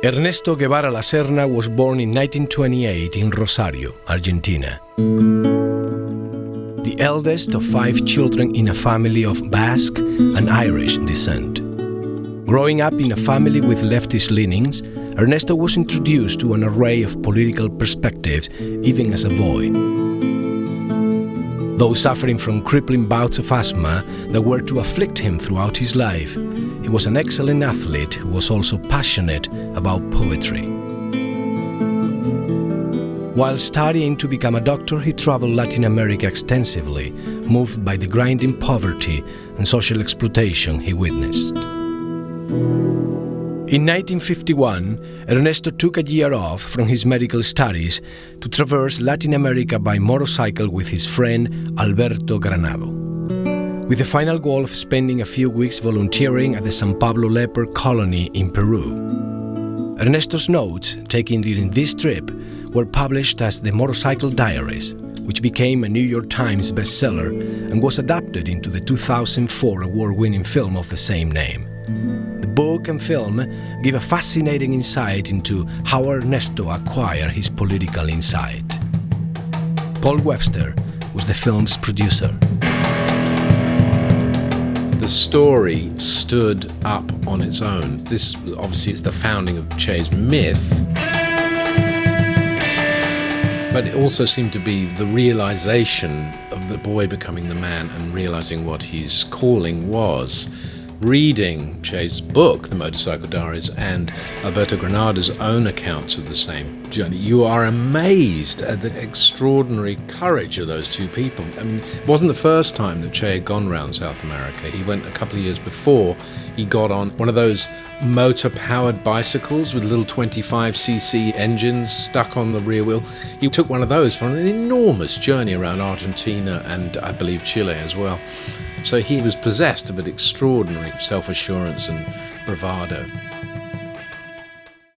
Ernesto Guevara La Serna was born in 1928 in Rosario, Argentina. The eldest of 5 children in a family of Basque and Irish descent. Growing up in a family with leftist leanings, Ernesto was introduced to an array of political perspectives even as a boy. Though suffering from crippling bouts of asthma that were to afflict him throughout his life, he was an excellent athlete who was also passionate about poetry. While studying to become a doctor, he traveled Latin America extensively, moved by the grinding poverty and social exploitation he witnessed. In 1951, Ernesto took a year off from his medical studies to traverse Latin America by motorcycle with his friend Alberto Granado, with the final goal of spending a few weeks volunteering at the San Pablo leper colony in Peru. Ernesto's notes taken during this trip were published as the Motorcycle Diaries, which became a New York Times bestseller and was adapted into the 2004 award-winning film of the same name. The book and film give a fascinating insight into how Ernesto acquired his political insight. Paul Webster was the film's producer. The story stood up on its own. This obviously is the founding of Che's myth, but it also seemed to be the realization of the boy becoming the man and realizing what his calling was. Reading Che's book, The Motorcycle Diaries, and Alberto Granado's own accounts of the same journey, you are amazed at the extraordinary courage of those two people. I mean, it wasn't the first time that Che had gone around South America. He went a couple of years before. He got on one of those motor-powered bicycles with little 25cc engines stuck on the rear wheel. He took one of those for an enormous journey around Argentina and I believe Chile as well. So he was possessed of an extraordinary self-assurance and bravado.